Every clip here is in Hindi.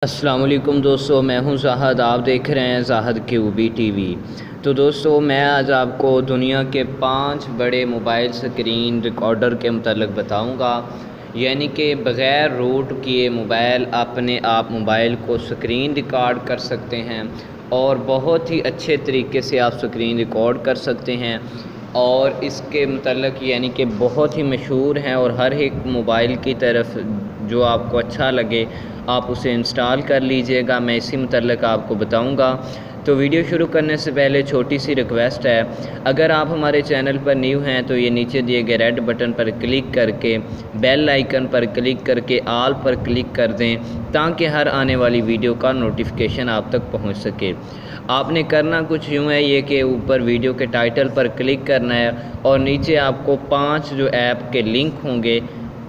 अस्सलाम वालेकुम दोस्तों, मैं हूं ज़ाहद। आप देख रहे हैं ज़ाहद क्यूबी टीवी। तो दोस्तों, मैं आज आपको दुनिया के 5 बड़े मोबाइल स्क्रीन रिकॉर्डर के मतलब बताऊंगा। यानी कि बग़ैर रूट किए मोबाइल अपने आप मोबाइल को स्क्रीन रिकॉर्ड कर सकते हैं और बहुत ही अच्छे तरीके से आप स्क्रीन रिकॉर्ड कर सकते हैं। और इसके मतलब यानी कि बहुत ही मशहूर हैं और हर एक मोबाइल की तरफ जो आपको अच्छा लगे आप उसे इंस्टॉल कर लीजिएगा। मैं इसी मतलब आपको बताऊंगा। तो वीडियो शुरू करने से पहले छोटी सी रिक्वेस्ट है, अगर आप हमारे चैनल पर न्यू हैं तो ये नीचे दिए गए रेड बटन पर क्लिक करके बेल आइकन पर क्लिक करके ऑल पर क्लिक कर दें ताकि हर आने वाली वीडियो का नोटिफिकेशन आप तक पहुंच सके। आपने करना कुछ यूँ है ये कि ऊपर वीडियो के टाइटल पर क्लिक करना है और नीचे आपको 5 जो ऐप के लिंक होंगे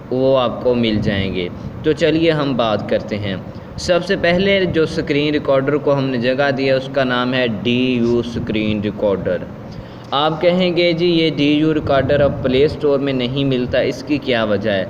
वो आपको मिल जाएंगे। तो चलिए हम बात करते हैं। सबसे पहले जो स्क्रीन रिकॉर्डर को हमने जगह दिया उसका नाम है DU स्क्रीन रिकॉर्डर। आप कहेंगे जी ये DU रिकॉर्डर अब प्ले स्टोर में नहीं मिलता, इसकी क्या वजह है?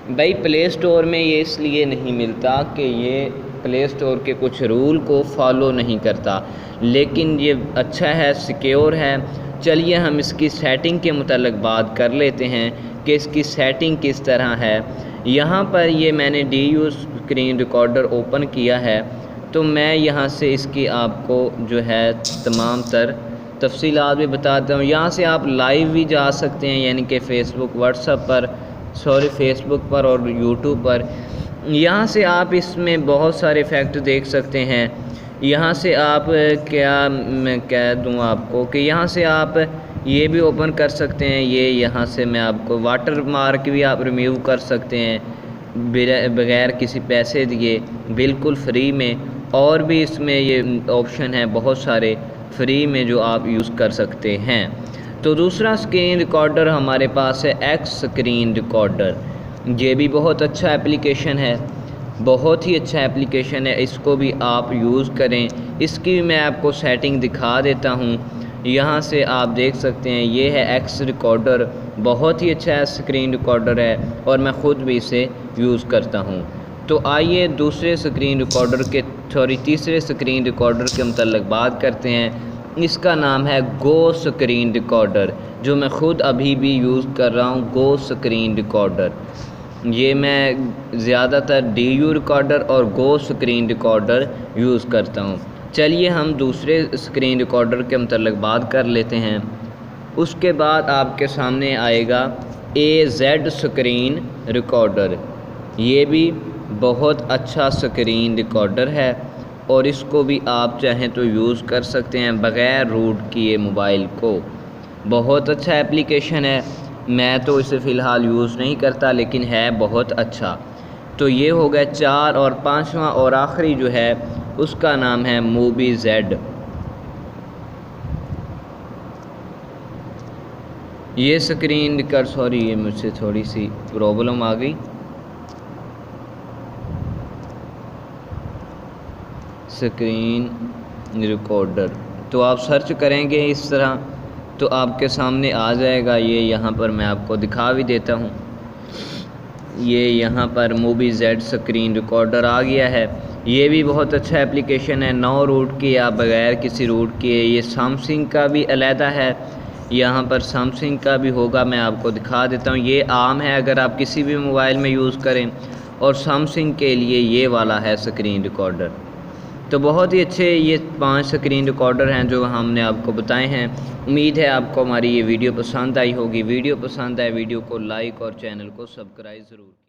भाई प्ले स्टोर में ये इसलिए नहीं मिलता कि ये प्ले स्टोर के कुछ रूल को फॉलो नहीं करता, लेकिन ये अच्छा है, सिक्योर है। चलिए हम इसकी सेटिंग के मुताल्लिक़ बात कर लेते हैं कि इसकी सेटिंग किस तरह है। यहाँ पर ये मैंने DU स्क्रीन रिकॉर्डर ओपन किया है, तो मैं यहाँ से इसकी आपको जो है तमाम तर तफसीलात भी बताता हूँ। यहाँ से आप लाइव भी जा सकते हैं, यानी कि फेसबुक पर और यूट्यूब पर। यहाँ से आप इसमें बहुत सारे फैक्ट देख सकते हैं। यहाँ से आप मैं कह दूँ आपको कि यहाँ से आप ये भी ओपन कर सकते हैं। ये यहाँ से मैं आपको वाटर मार्क भी आप रिमूव कर सकते हैं बग़ैर किसी पैसे दिए, बिल्कुल फ्री में। और भी इसमें ये ऑप्शन है बहुत सारे फ्री में जो आप यूज़ कर सकते हैं। तो दूसरा स्क्रीन रिकॉर्डर हमारे पास है X स्क्रीन रिकॉर्डर। ये भी बहुत अच्छा एप्लीकेशन है, बहुत ही अच्छा एप्लीकेशन है। इसको भी आप यूज़ करें। इसकी भी मैं आपको सेटिंग दिखा देता हूँ। यहाँ से आप देख सकते हैं ये है X रिकॉर्डर, बहुत ही अच्छा स्क्रीन रिकॉर्डर है और मैं ख़ुद भी इसे यूज़ करता हूँ। तो आइए दूसरे स्क्रीन रिकॉर्डर के तीसरे स्क्रीन रिकॉर्डर के मतलब बात करते हैं। इसका नाम है गो स्क्रीन रिकॉर्डर, जो मैं ख़ुद अभी भी यूज़ कर रहा हूँ। गो स्क्रीन रिकॉर्डर ये मैं ज़्यादातर DU रिकॉर्डर और गो स्क्रीन रिकॉर्डर यूज़ करता हूँ। चलिए हम दूसरे स्क्रीन रिकॉर्डर के मतलब बात कर लेते हैं। उसके बाद आपके सामने आएगा AZ स्क्रीन रिकॉर्डर। ये भी बहुत अच्छा स्क्रीन रिकॉर्डर है और इसको भी आप चाहें तो यूज़ कर सकते हैं बग़ैर रूट किए मोबाइल को। बहुत अच्छा एप्लीकेशन है, मैं तो इसे फ़िलहाल यूज़ नहीं करता, लेकिन है बहुत अच्छा। तो ये हो गया 4 और 5वां और आखिरी जो है उसका नाम है MovieZ। ये स्क्रीन रिकॉर्ड ये मुझसे थोड़ी सी प्रॉब्लम आ गई। स्क्रीन रिकॉर्डर तो आप सर्च करेंगे इस तरह तो आपके सामने आ जाएगा। ये यहाँ पर मैं आपको दिखा भी देता हूँ। ये यहाँ पर MovieZ स्क्रीन रिकॉर्डर आ गया है। ये भी बहुत अच्छा एप्लीकेशन है, 9 रूट की या बग़ैर किसी रूट के। ये सैमसंग का भी अलहदा है, यहाँ पर सैमसंग का भी होगा, मैं आपको दिखा देता हूँ। ये आम है अगर आप किसी भी मोबाइल में यूज़ करें, और सैमसंग के लिए ये वाला है स्क्रीन रिकॉर्डर। तो बहुत ही अच्छे ये 5 स्क्रीन रिकॉर्डर हैं जो हमने आपको बताए हैं। उम्मीद है आपको हमारी ये वीडियो पसंद आई होगी। वीडियो पसंद आए वीडियो को लाइक और चैनल को सब्सक्राइब ज़रूर।